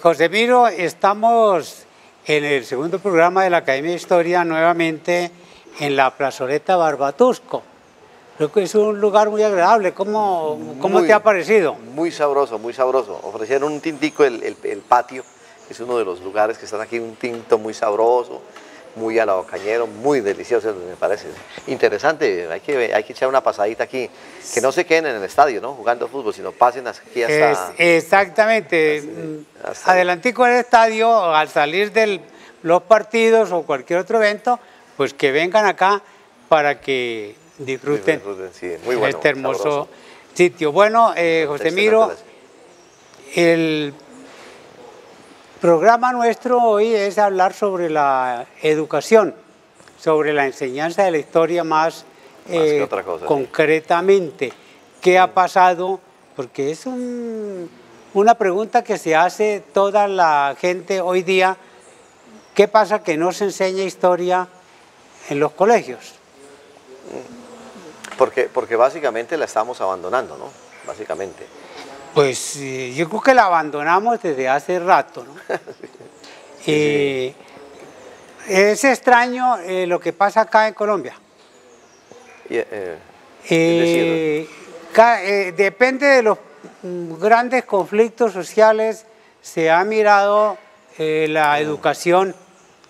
José Miro, estamos en el segundo programa de la Academia de Historia, nuevamente en la plazoleta Barbatusco. Creo que es un lugar muy agradable. ¿Cómo te ha parecido? Muy sabroso, muy sabroso. Ofrecieron un tintico, el patio, es uno de los lugares que están aquí, un tinto muy sabroso, muy a la bocañero, muy delicioso, me parece. Interesante, hay que echar una pasadita aquí, que no se queden en el estadio, ¿no? Jugando fútbol, sino pasen aquí hasta... Exactamente. Adelantico del estadio, al salir de los partidos o cualquier otro evento, pues que vengan acá para que disfruten sí, muy bueno, este hermoso sabroso sitio. Bueno, José Miro, el programa nuestro hoy es hablar sobre la educación, sobre la enseñanza de la historia más que otra cosa, concretamente. ¿Qué ha pasado? Porque es una pregunta que se hace toda la gente hoy día. ¿Qué pasa que no se enseña historia en los colegios? Porque básicamente la estamos abandonando, ¿no? Básicamente. Pues yo creo que la abandonamos desde hace rato, ¿no? Sí. Es extraño lo que pasa acá en Colombia. Depende de los grandes conflictos sociales, se ha mirado la educación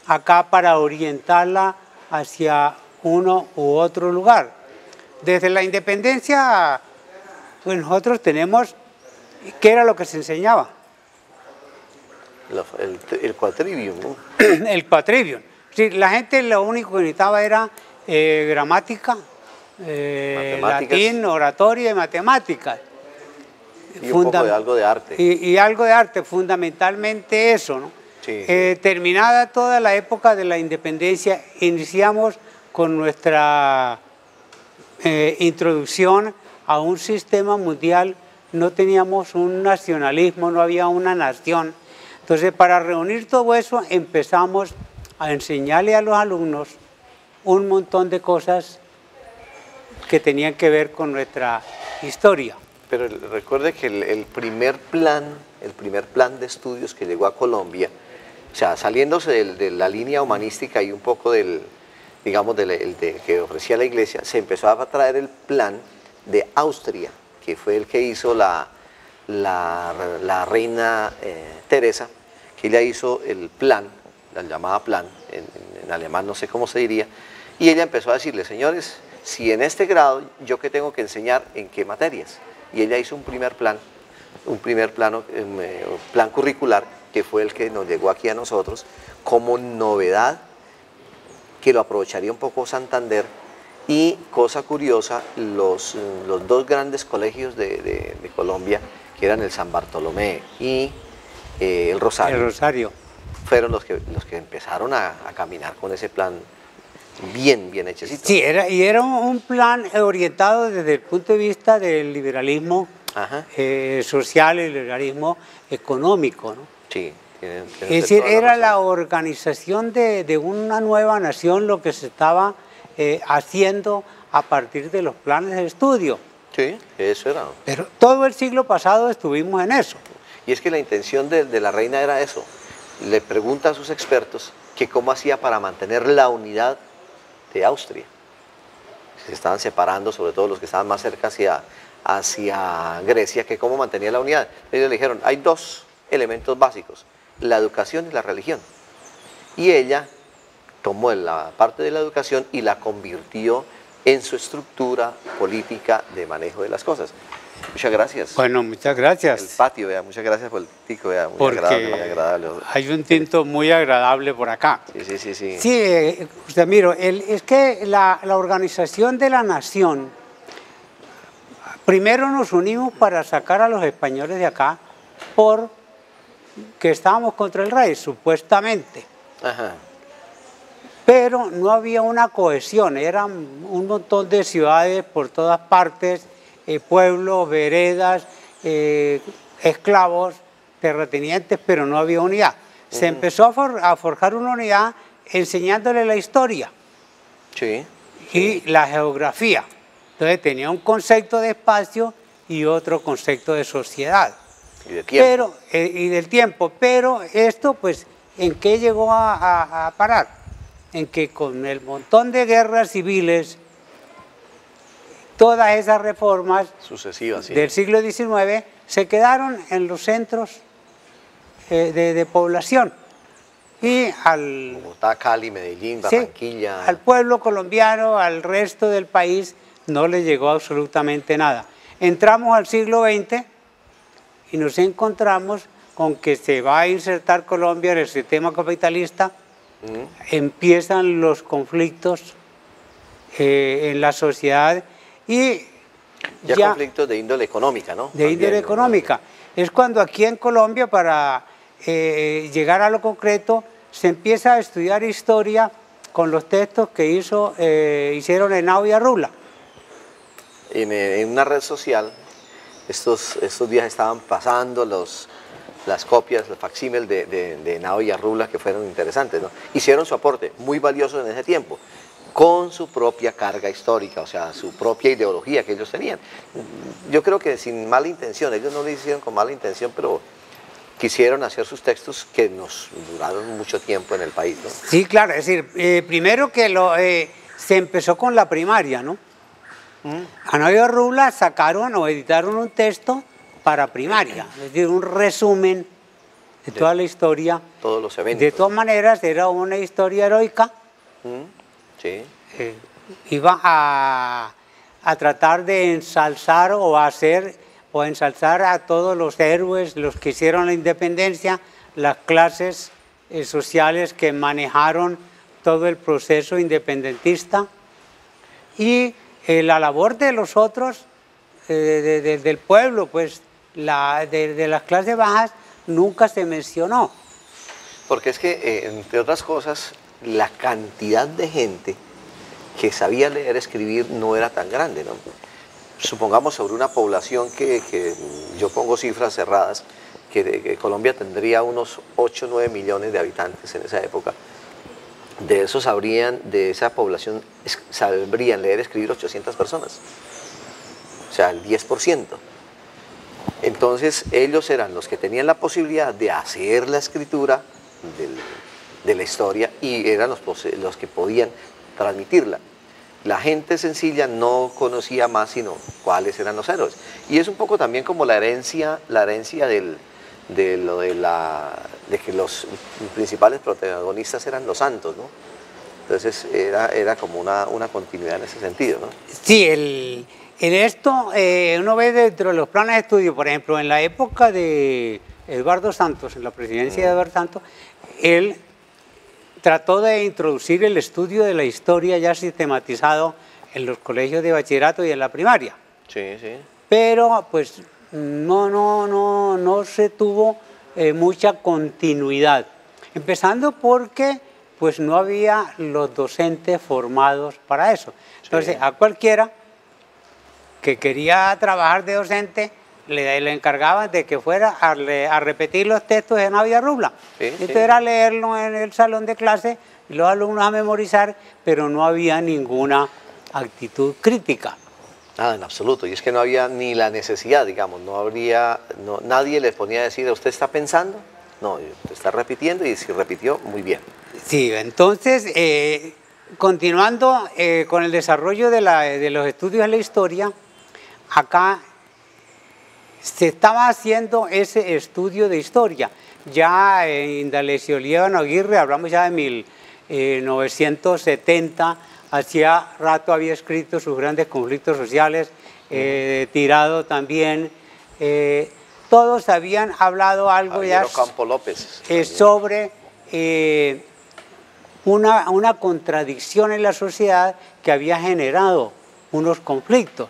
acá para orientarla hacia uno u otro lugar. Desde la independencia, pues nosotros tenemos, ¿qué era lo que se enseñaba? El quadrivium, ¿no? El quadrivium. Sí, la gente lo único que necesitaba era gramática, latín, oratoria y matemáticas. Y un poco de algo de arte. Y algo de arte, fundamentalmente eso, ¿no? Sí. Terminada toda la época de la independencia, iniciamos con nuestra introducción a un sistema mundial. No teníamos un nacionalismo, no había una nación. Entonces, para reunir todo eso, empezamos a enseñarle a los alumnos un montón de cosas que tenían que ver con nuestra historia. Pero recuerde que el primer plan de estudios que llegó a Colombia, o sea, saliéndose de la línea humanística y un poco digamos, que ofrecía la Iglesia, se empezó a traer el plan de Austria, que fue el que hizo la reina Teresa, que ella hizo el plan, la llamada plan, en alemán no sé cómo se diría, y ella empezó a decirle, señores, si en este grado yo qué tengo que enseñar, en qué materias, y ella hizo un primer plan curricular, que fue el que nos llegó aquí a nosotros, como novedad, que lo aprovecharía un poco Santander, y cosa curiosa, los dos grandes colegios de Colombia, que eran el San Bartolomé y el Rosario, fueron los que empezaron a caminar con ese plan bien hechecito. Sí, era un plan orientado desde el punto de vista del liberalismo social y el liberalismo económico, ¿no? Sí. Es decir, era la organización de una nueva nación lo que se estaba haciendo a partir de los planes de estudio. Sí, eso era. Pero todo el siglo pasado estuvimos en eso. Y es que la intención de la reina era eso. Le pregunta a sus expertos que cómo hacía para mantener la unidad de Austria. Se estaban separando, sobre todo los que estaban más cerca hacia Grecia, que cómo mantenía la unidad. Ellos le dijeron, hay dos elementos básicos, la educación y la religión. Y ella tomó la parte de la educación y la convirtió en su estructura política de manejo de las cosas. Muchas gracias. Bueno, muchas gracias. El patio, vea, muchas gracias por el tico, vea, muy agradable. Hay un tinto muy agradable por acá. Sí. Sí, usted miro, es que la organización de la nación, primero nos unimos para sacar a los españoles de acá porque estábamos contra el rey, supuestamente. Ajá. Pero no había una cohesión, eran un montón de ciudades por todas partes, pueblos, veredas, esclavos, terratenientes, pero no había unidad. Se empezó a forjar una unidad enseñándole la historia y la geografía. Entonces tenía un concepto de espacio y otro concepto de sociedad. Y de tiempo. Pero, y del tiempo, pero esto pues, ¿en qué llegó a parar? En que con el montón de guerras civiles, todas esas reformas Sucesivas, sí. del siglo XIX se quedaron en los centros de población. Y al, Bogotá, Cali, Medellín, sí, Barranquilla. al pueblo colombiano, al resto del país, no le llegó absolutamente nada. Entramos al siglo XX y nos encontramos con que se va a insertar Colombia en el sistema capitalista, empiezan los conflictos en la sociedad y ya conflictos de índole económica, ¿no? De índole económica. Es cuando aquí en Colombia, para llegar a lo concreto, se empieza a estudiar historia con los textos que hicieron Henao y Arrula. En una red social, estos días estaban pasando las copias, los facsímiles de Henao y Arrula, que fueron interesantes, ¿no? Hicieron su aporte, muy valioso en ese tiempo, con su propia carga histórica, o sea, su propia ideología que ellos tenían. Yo creo que sin mala intención, ellos no lo hicieron con mala intención, pero quisieron hacer sus textos que nos duraron mucho tiempo en el país, ¿no? Sí, claro, es decir, primero que se empezó con la primaria, ¿no? Henao y Arrula sacaron o editaron un texto para primaria, es decir, un resumen de toda la historia. Todos los eventos. De todas maneras, era una historia heroica. Sí. Iba a tratar de ensalzar o ensalzar a todos los héroes, los que hicieron la independencia, las clases sociales que manejaron todo el proceso independentista, y la labor de los otros, del pueblo, pues de las clases bajas, nunca se mencionó. Porque es que, entre otras cosas, la cantidad de gente que sabía leer y escribir no era tan grande, ¿no? Supongamos sobre una población que yo pongo cifras cerradas, que Colombia tendría unos 8 o 9 millones de habitantes en esa época. De esos de esa población sabrían leer y escribir 800 personas, o sea, el 10%. Entonces ellos eran los que tenían la posibilidad de hacer la escritura de la historia y eran los que podían transmitirla. La gente sencilla no conocía más sino cuáles eran los héroes. Y es un poco también como la herencia de que los principales protagonistas eran los santos, ¿no? Entonces era como una continuidad en ese sentido, ¿no? Sí, uno ve dentro de los planes de estudio, por ejemplo, en la época de Eduardo Santos, en la presidencia de Eduardo Santos, él trató de introducir el estudio de la historia ya sistematizado en los colegios de bachillerato y en la primaria. Sí, sí. Pero pues no se tuvo mucha continuidad, empezando porque pues no había los docentes formados para eso. Entonces, sí, a cualquiera que quería trabajar de docente le encargaban de que fuera a repetir los textos de Henao y Arrula. Sí, entonces sí, era leerlo en el salón de clase y los alumnos a memorizar, pero no había ninguna actitud crítica. Nada, en absoluto. Y es que no había ni la necesidad, digamos, nadie les ponía a decir, ¿usted está pensando? No, usted está repitiendo, y si repitió, muy bien. Sí, entonces, continuando con el desarrollo de los estudios de la historia, acá se estaba haciendo ese estudio de historia. Ya en Indalecio Líbano Aguirre, hablamos ya de 1970, hacía rato había escrito sus grandes conflictos sociales, Tirado también. Todos habían hablado algo Javier ya Ocampo López, sobre una contradicción en la sociedad que había generado unos conflictos.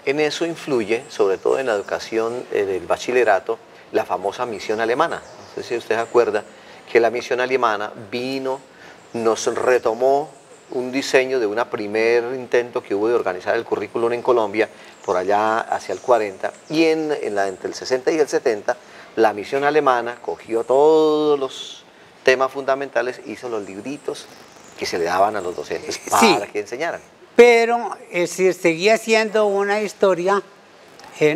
En eso influye, sobre todo en la educación del bachillerato, la famosa misión alemana. No sé si usted se acuerda que la misión alemana nos retomó un diseño de un primer intento que hubo de organizar el currículum en Colombia, por allá hacia el 40, y entre el 60 y el 70, la misión alemana cogió todos los temas fundamentales, hizo los libritos que se le daban a los docentes para que enseñaran. Pero seguía siendo una historia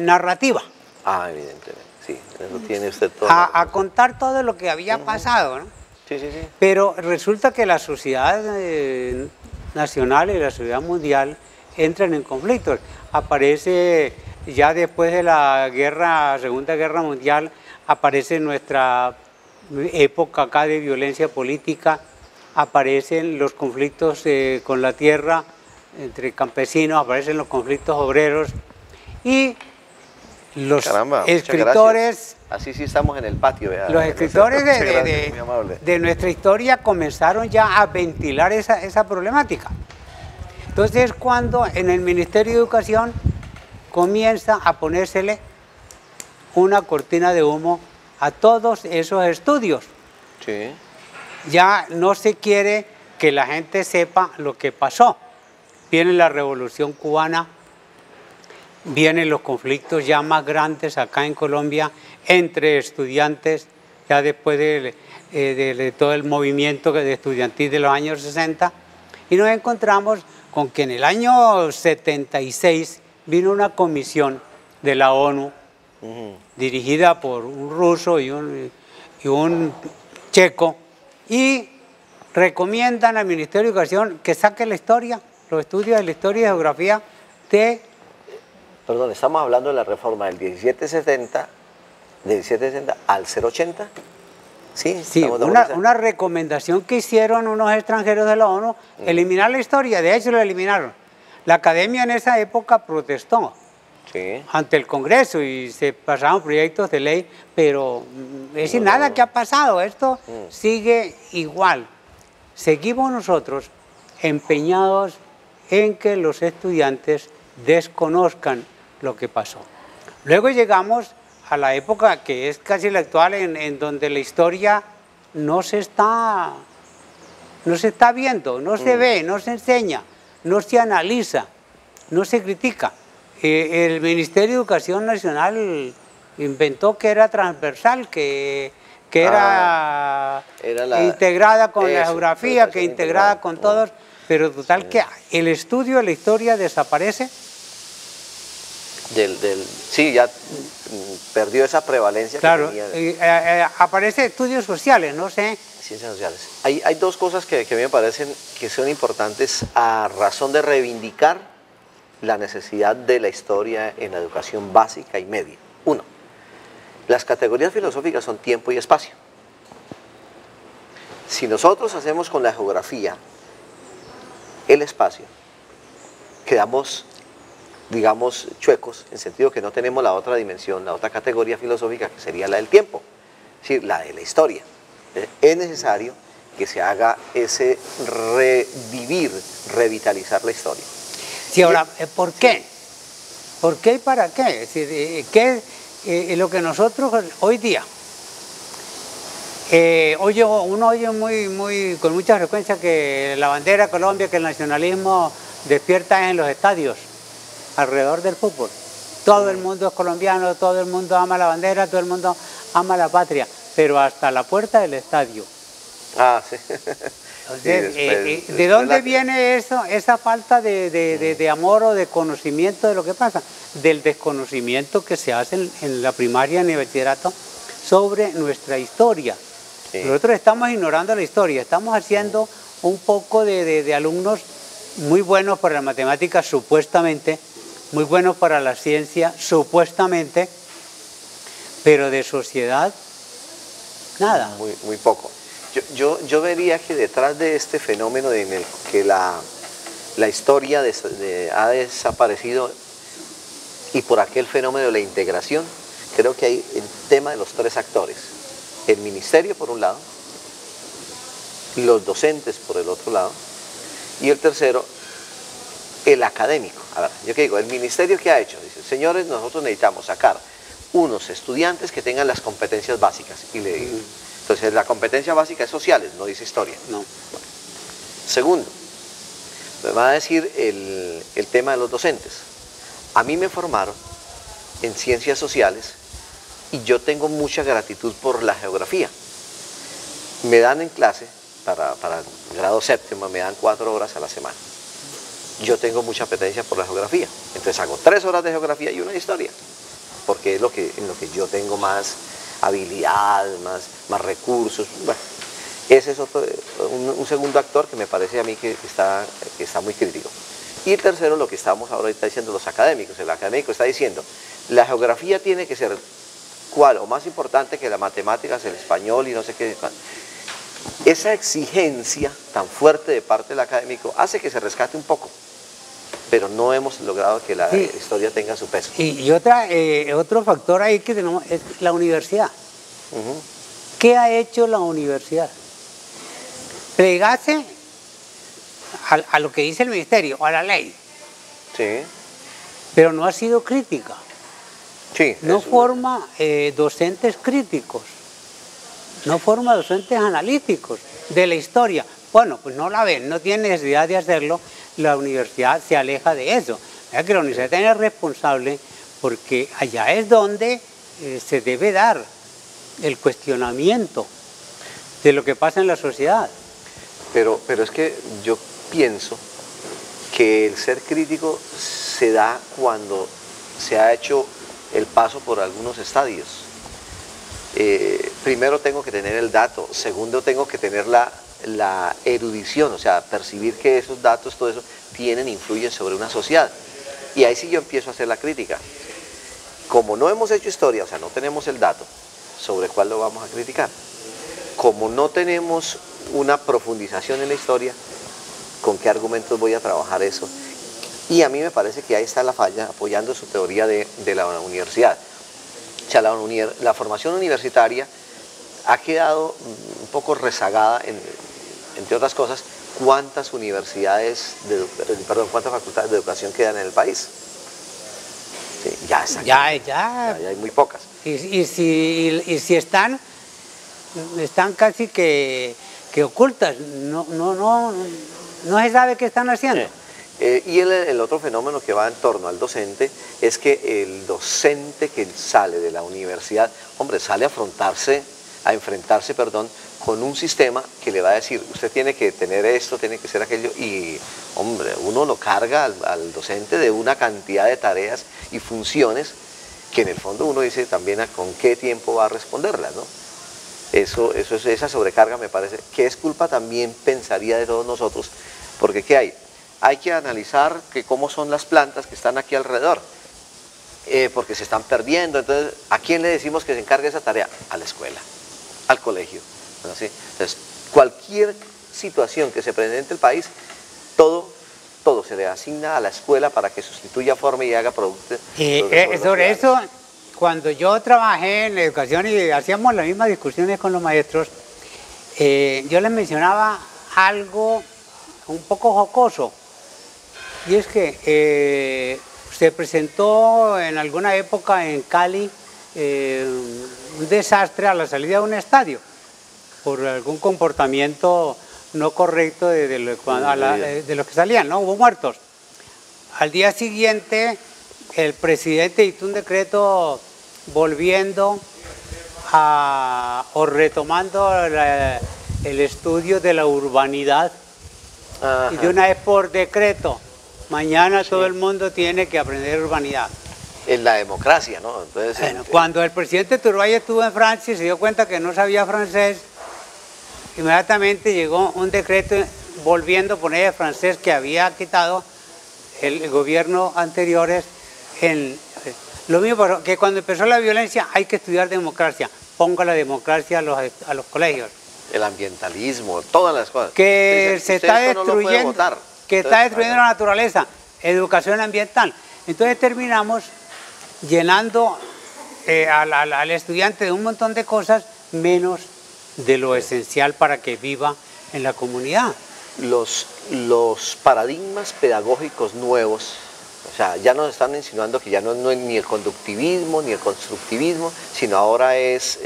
narrativa. Ah, evidentemente. Sí, eso tiene usted todo. a contar todo lo que había pasado, ¿no? Sí, sí, sí. Pero resulta que la sociedad nacional y la sociedad mundial entran en conflictos. Aparece ya después de la Segunda Guerra Mundial, aparece nuestra época acá de violencia política, aparecen los conflictos con la tierra entre campesinos, aparecen los conflictos obreros y los escritores. Así sí estamos en el patio. Los escritores de nuestra historia comenzaron ya a ventilar esa problemática. Entonces, cuando en el Ministerio de Educación comienza a ponérsele una cortina de humo a todos esos estudios. Sí. Ya no se quiere que la gente sepa lo que pasó. Viene la Revolución Cubana, vienen los conflictos ya más grandes acá en Colombia entre estudiantes, ya después de todo el movimiento estudiantil de los años 60, y nos encontramos con que en el año 76 vino una comisión de la ONU, dirigida por un ruso y un checo, y recomiendan al Ministerio de Educación que saque la historia, los estudios de la historia y geografía de... Perdón, estamos hablando de la reforma del 1770 al 080. Sí, una recomendación que hicieron unos extranjeros de la ONU, eliminar la historia, de hecho lo eliminaron. La academia en esa época protestó ante el Congreso y se pasaron proyectos de ley, pero es decir, nada que ha pasado, esto sigue igual. Seguimos nosotros empeñados en que los estudiantes desconozcan lo que pasó. Luego llegamos a la época que es casi la actual, en donde la historia no se está viendo, no se ve, no se enseña, no se analiza, no se critica. El Ministerio de Educación Nacional inventó que era transversal, que era integrada con la geografía, que integrada con todos, pero total que el estudio de la historia desaparece. Sí, ya perdió esa prevalencia. Claro, que tenía. Aparece estudios sociales, no sé. Ciencias sociales. Hay dos cosas que a mí me parecen que son importantes a razón de reivindicar la necesidad de la historia en la educación básica y media. Uno, las categorías filosóficas son tiempo y espacio. Si nosotros hacemos con la geografía el espacio, quedamos, digamos, chuecos, en sentido que no tenemos la otra dimensión, la otra categoría filosófica, que sería la del tiempo, es decir, la de la historia. Es necesario que se haga ese revivir, revitalizar la historia. Sí, ahora, ¿por qué? ¿Por qué y para qué? Es decir, ¿qué es lo que nosotros hoy día? Uno oye con mucha frecuencia que la bandera de Colombia, que el nacionalismo despierta en los estadios, alrededor del fútbol. Todo el mundo es colombiano, todo el mundo ama la bandera, todo el mundo ama la patria, pero hasta la puerta del estadio. Ah, sí. Entonces, ¿de dónde viene eso, esa falta de amor o de conocimiento de lo que pasa? Del desconocimiento que se hace en la primaria, en el bachillerato, sobre nuestra historia. Sí. Nosotros estamos ignorando la historia, estamos haciendo un poco de alumnos muy buenos para la matemática, supuestamente, muy buenos para la ciencia, supuestamente, pero de sociedad, nada. Muy poco. Yo vería que detrás de este fenómeno en el que la historia ha desaparecido y por aquel fenómeno de la integración, creo que hay el tema de los tres actores. El ministerio por un lado, los docentes por el otro lado, y el tercero, el académico. A ver, yo qué digo, el ministerio ¿qué ha hecho? Dice, señores, nosotros necesitamos sacar unos estudiantes que tengan las competencias básicas. Y le digo, entonces la competencia básica es sociales, no dice historia. No. Segundo, me va a decir el tema de los docentes. A mí me formaron en ciencias sociales y yo tengo mucha gratitud por la geografía. Me dan en clase, para el grado séptimo, me dan 4 horas a la semana. Yo tengo mucha apetencia por la geografía, entonces hago 3 horas de geografía y 1 de historia. porque es en lo que yo tengo más habilidad, más recursos. Bueno, ese es un segundo actor que me parece a mí que está muy crítico. Y el tercero, lo que estamos ahorita diciendo los académicos. El académico está diciendo, la geografía tiene que ser ¿cuál? O más importante que las matemáticas, el español y no sé qué. Esa exigencia tan fuerte de parte del académico hace que se rescate un poco, pero no hemos logrado que la historia tenga su peso. Y otro factor ahí que tenemos es la universidad. ¿Qué ha hecho la universidad? Plegarse a lo que dice el ministerio, a la ley. Sí. Pero no ha sido crítica. Sí, no forma docentes críticos, no forma docentes analíticos de la historia. Bueno, pues no la ven, no tiene necesidad de hacerlo, la universidad se aleja de eso. Que la universidad tiene responsable porque allá es donde se debe dar el cuestionamiento de lo que pasa en la sociedad. Pero es que yo pienso que el ser crítico se da cuando se ha hecho el paso por algunos estadios. Primero tengo que tener el dato, segundo tengo que tener la erudición, o sea, percibir que esos datos, todo eso, influyen sobre una sociedad. Y ahí sí yo empiezo a hacer la crítica. Como no hemos hecho historia, o sea, no tenemos el dato, ¿sobre cuál lo vamos a criticar? Como no tenemos una profundización en la historia, ¿con qué argumentos voy a trabajar eso? Y a mí me parece que ahí está la falla, apoyando su teoría de la universidad. O sea, la formación universitaria ha quedado un poco rezagada, entre otras cosas, cuántas facultades de educación quedan en el país. Sí, ya hay muy pocas. Y si están casi que ocultas, no se sabe qué están haciendo. Y el otro fenómeno que va en torno al docente es que el docente que sale de la universidad, hombre, sale a enfrentarse con un sistema que le va a decir, usted tiene que tener esto, tiene que ser aquello, y hombre, uno lo carga al docente de una cantidad de tareas y funciones que en el fondo uno dice también con qué tiempo va a responderlas, ¿no? Esa sobrecarga me parece que es culpa también, pensaría, de todos nosotros, porque ¿qué hay? Hay que analizar cómo son las plantas que están aquí alrededor, porque se están perdiendo. Entonces, ¿a quién le decimos que se encargue esa tarea? A la escuela, al colegio. ¿Sí? Entonces, cualquier situación que se presente en el país, todo se le asigna a la escuela para que sustituya, forme y haga productos. Sobre eso, cuando yo trabajé en la educación y hacíamos las mismas discusiones con los maestros, yo les mencionaba algo un poco jocoso. Y es que se presentó en alguna época en Cali un desastre a la salida de un estadio por algún comportamiento no correcto de los que salían, ¿no? Hubo muertos. Al día siguiente el presidente dictó un decreto volviendo o retomando el estudio de la urbanidad. Ajá. Y de una vez por decreto. Mañana todo el mundo tiene que aprender urbanidad. En la democracia, ¿no? Entonces, bueno, cuando el presidente Turbay estuvo en Francia y se dio cuenta que no sabía francés, inmediatamente llegó un decreto volviendo a poner el francés que había quitado el gobierno anteriores. Lo mismo pasó, que cuando empezó la violencia hay que estudiar democracia, ponga la democracia a los colegios. El ambientalismo, todas las cosas. Que se está destruyendo. Que está destruyendo la naturaleza, educación ambiental. Entonces terminamos llenando al estudiante de un montón de cosas, menos de lo esencial para que viva en la comunidad. Los paradigmas pedagógicos nuevos, o sea, ya nos están insinuando que ya no es ni el conductivismo ni el constructivismo, sino ahora es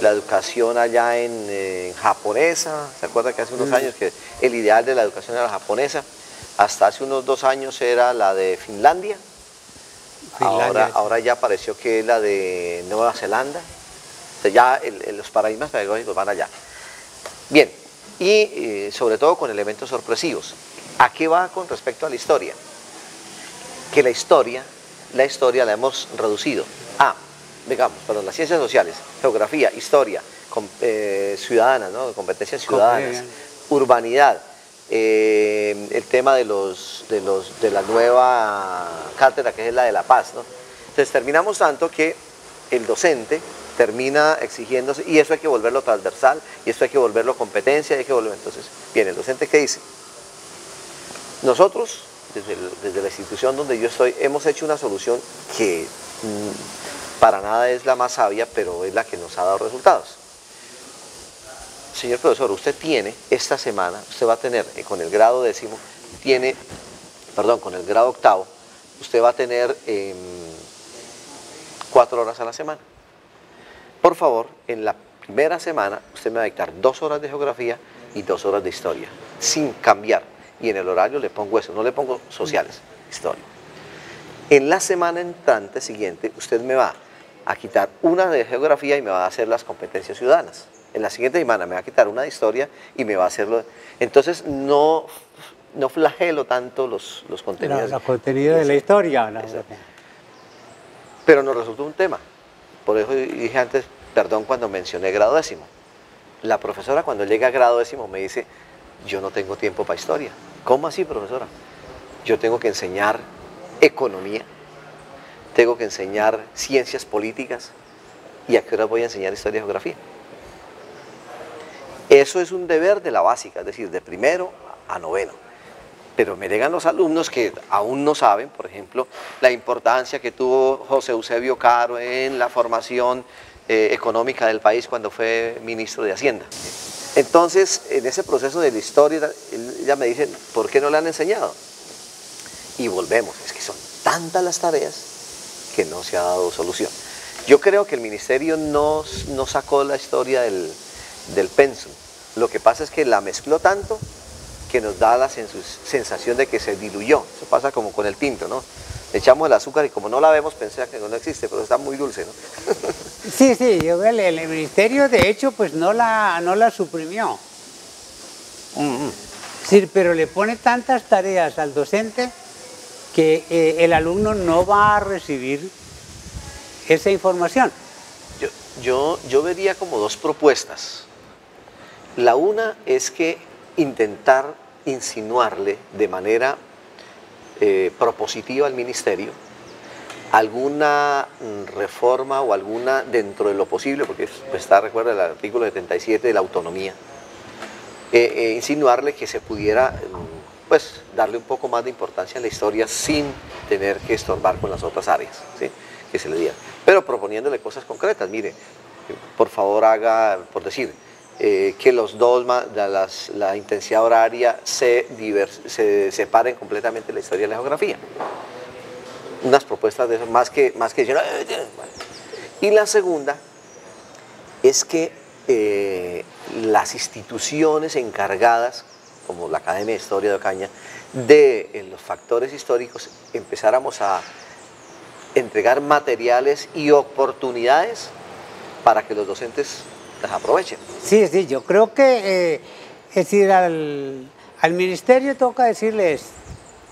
la educación allá en japonesa. ¿Se acuerda que hace unos años que el ideal de la educación era la japonesa? Hasta hace unos 2 años era la de Finlandia. Ahora ya pareció que es la de Nueva Zelanda. Entonces ya los paradigmas pedagógicos van allá. Bien, y sobre todo con elementos sorpresivos. ¿A qué va con respecto a la historia? Que la historia la historia la hemos reducido a, digamos, perdón, las ciencias sociales, geografía, historia, ciudadanas, ¿no? Competencias ciudadanas, urbanidad, el tema de la nueva cátedra que es la de la paz, ¿no? Entonces terminamos tanto que el docente termina exigiéndose, y eso hay que volverlo transversal, y esto hay que volverlo competencia, hay que volverlo. Entonces, bien, el docente, ¿qué dice? Nosotros, desde la institución donde yo estoy, hemos hecho una solución que para nada es la más sabia, pero es la que nos ha dado resultados. Señor profesor, usted tiene, esta semana, usted va a tener, con el grado décimo, con el grado octavo, usted va a tener 4 horas a la semana. Por favor, en la primera semana, usted me va a dictar 2 horas de geografía y 2 horas de historia, sin cambiar. Y en el horario le pongo eso, no le pongo sociales, historia. En la semana entrante siguiente, usted me va a quitar una de geografía y me va a hacer las competencias ciudadanas. En la siguiente semana me va a quitar una de historia y me va a hacerlo. Entonces no flagelo tanto los contenidos. Los contenidos de la historia. Pero nos resultó un tema. Por eso dije antes, perdón, cuando mencioné grado décimo. La profesora cuando llega a grado décimo me dice, yo no tengo tiempo para historia. ¿Cómo así, profesora? Yo tengo que enseñar economía, tengo que enseñar ciencias políticas, ¿y a qué hora voy a enseñar historia y geografía? Eso es un deber de la básica, es decir, de primero a noveno. Pero me llegan los alumnos que aún no saben, por ejemplo, la importancia que tuvo José Eusebio Caro en la formación económica del país cuando fue ministro de Hacienda. Entonces, en ese proceso de la historia, ella me dice, ¿por qué no le han enseñado? Y volvemos, es que son tantas las tareas que no se ha dado solución. Yo creo que el ministerio no sacó la historia del pensum. Lo que pasa es que la mezcló tanto que nos da la sensación de que se diluyó. Eso pasa como con el tinto, ¿no? Le echamos el azúcar y como no la vemos pensé que no existe, pero está muy dulce, ¿no? Sí, el ministerio de hecho pues no la suprimió. Sí, pero le pone tantas tareas al docente que el alumno no va a recibir esa información. Yo vería como 2 propuestas. La una es que intentar insinuarle de manera propositiva al ministerio alguna reforma o alguna dentro de lo posible, porque está, recuerda el artículo 77 de la autonomía, insinuarle que se pudiera pues darle un poco más de importancia a la historia sin tener que estorbar con las otras áreas, ¿sí? Que se le diera, pero proponiéndole cosas concretas. Mire, por favor haga, por decir, que los dos, la intensidad horaria se separen completamente la historia y la geografía. Unas propuestas de eso, más que decir, y la segunda es que las instituciones encargadas, como la Academia de Historia de Ocaña, de los factores históricos, empezáramos a entregar materiales y oportunidades para que los docentes las aprovechen. Sí, yo creo que es decir, al ministerio toca decirles,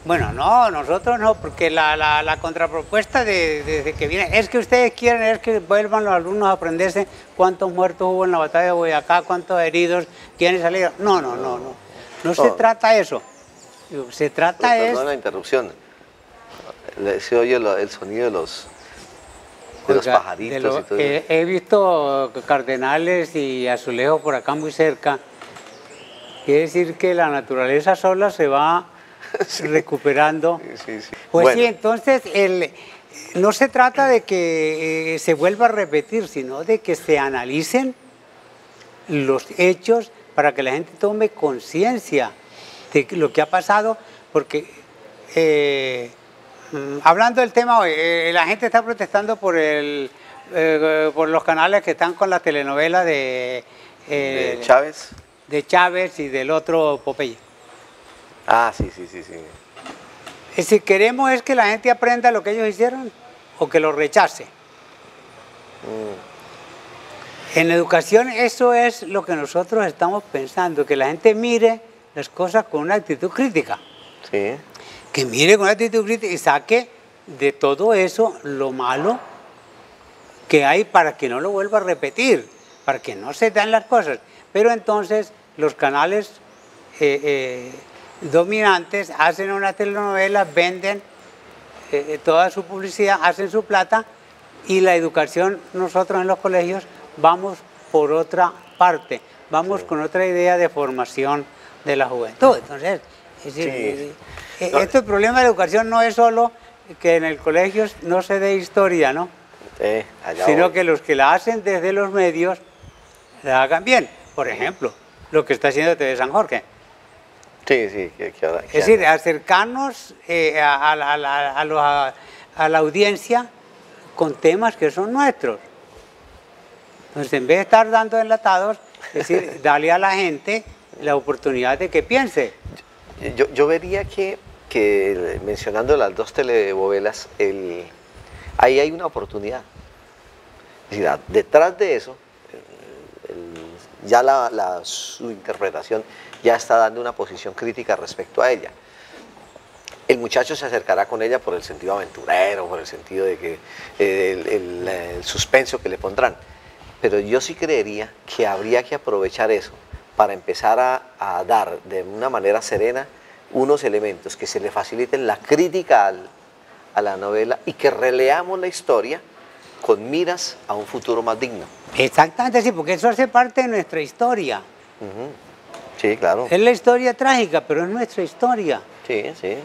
bueno, no, nosotros no, porque la contrapropuesta desde que viene es que ustedes quieren es que vuelvan los alumnos a aprenderse cuántos muertos hubo en la batalla de Boyacá, cuántos heridos, quiénes salieron. No se trata de eso. Se trata es... Perdón la interrupción. Se oye el sonido de los pajaritos y todo eso. He visto cardenales y azulejos por acá muy cerca. Quiere decir que la naturaleza sola se va recuperando. Sí. Pues bueno. sí, entonces no se trata de que se vuelva a repetir, sino de que se analicen los hechos para que la gente tome conciencia de lo que ha pasado, porque hablando del tema hoy, la gente está protestando por los canales que están con la telenovela de Chávez. De Chávez y del otro Popeye. Ah, sí. Si queremos es que la gente aprenda lo que ellos hicieron o que lo rechace. En educación eso es lo que nosotros estamos pensando, que la gente mire las cosas con una actitud crítica. Sí. Que mire con una actitud crítica y saque de todo eso lo malo que hay para que no lo vuelva a repetir, para que no se dan las cosas. Pero entonces los canales dominantes hacen una telenovela, venden toda su publicidad, hacen su plata, y la educación, nosotros en los colegios vamos por otra parte, vamos con otra idea de formación de la juventud. Entonces, es decir, este problema de la educación no es solo que en el colegio no se dé historia, ¿no? Sino que los que la hacen desde los medios la hagan bien. Por ejemplo, lo que está haciendo TV San Jorge. Sí, sí. Es decir, acercarnos a la audiencia con temas que son nuestros. Entonces, en vez de estar dando enlatados, es decir, darle a la gente la oportunidad de que piense. Yo vería que mencionando las dos telenovelas, ahí hay una oportunidad. Es decir, detrás de eso, ya su interpretación ya está dando una posición crítica respecto a ella. El muchacho se acercará con ella por el sentido aventurero, por el sentido de que el suspenso que le pondrán. Pero yo sí creería que habría que aprovechar eso para empezar a dar de una manera serena unos elementos que se le faciliten la crítica a la novela y que releamos la historia con miras a un futuro más digno. Exactamente, sí, porque eso hace parte de nuestra historia. Sí, claro. Es la historia trágica, pero es nuestra historia. Sí.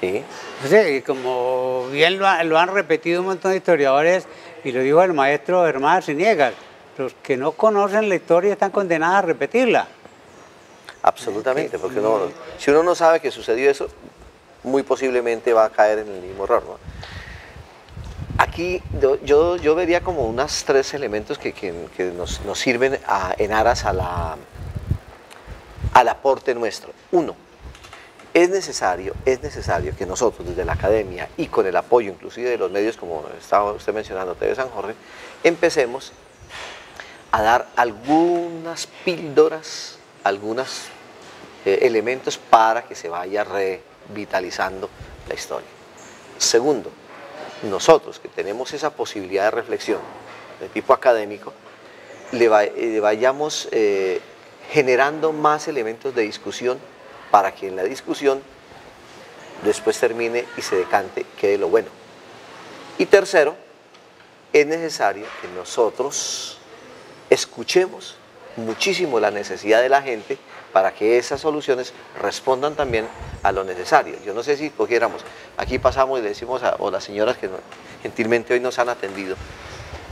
Entonces, como bien lo han repetido un montón de historiadores, y lo dijo el maestro Germán Arciniegas, los que no conocen la historia están condenados a repetirla. Absolutamente, porque si uno no sabe que sucedió eso, muy posiblemente va a caer en el mismo error, ¿no? Aquí yo vería como unos tres elementos que nos sirven en aras al aporte nuestro. Uno, es necesario que nosotros desde la academia y con el apoyo inclusive de los medios, como estaba usted mencionando, TV San Jorge, empecemos a dar algunas píldoras, algunos elementos para que se vaya revitalizando la historia. Segundo, nosotros que tenemos esa posibilidad de reflexión de tipo académico, le vayamos generando más elementos de discusión para que en la discusión después termine y se decante, quede lo bueno. Y tercero, es necesario que nosotros escuchemos muchísimo la necesidad de la gente para que esas soluciones respondan también a lo necesario. Yo no sé si cogiéramos, aquí pasamos y le decimos a las señoras que gentilmente hoy nos han atendido,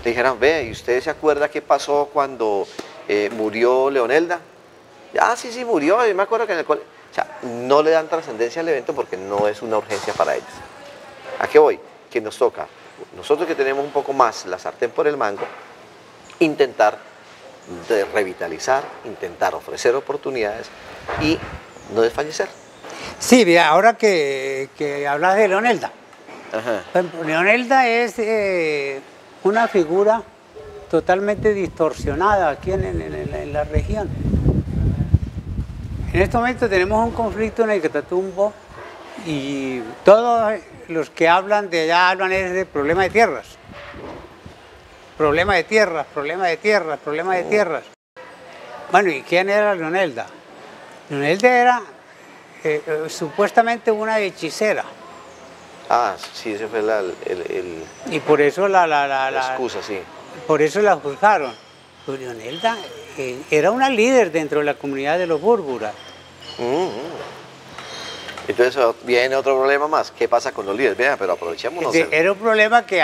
le dijeran, ve, ¿y usted se acuerda qué pasó cuando murió Leonelda? Ah, sí, murió, yo me acuerdo que en el colegio. O sea, no le dan trascendencia al evento porque no es una urgencia para ellos. ¿A qué voy? Que nos toca, nosotros que tenemos un poco más la sartén por el mango, intentar revitalizar, intentar ofrecer oportunidades y no desfallecer. Sí, mira, ahora que hablas de Leonelda. Leonelda es una figura totalmente distorsionada aquí en la región. En este momento tenemos un conflicto en el Catatumbo y todos los que hablan de allá hablan es de problema de tierras. Problema de tierras. Bueno, ¿y quién era Leonelda? Leonelda era supuestamente una hechicera. Ah, sí, ese fue y por eso la excusa, sí. Por eso la juzgaron. Pero Leonelda era una líder dentro de la comunidad de los búrburas. Entonces viene otro problema más. ¿Qué pasa con los líderes? Vea, pero aprovechémonos. Era un problema que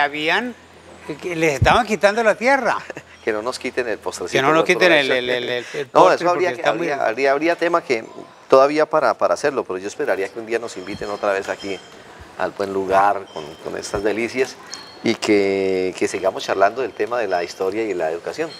les estaban quitando la tierra. Que no nos quiten el postrecito. Que no nos quiten el no, eso habría tema que todavía para hacerlo, pero yo esperaría que un día nos inviten otra vez aquí al buen lugar con estas delicias y que sigamos charlando del tema de la historia y la educación.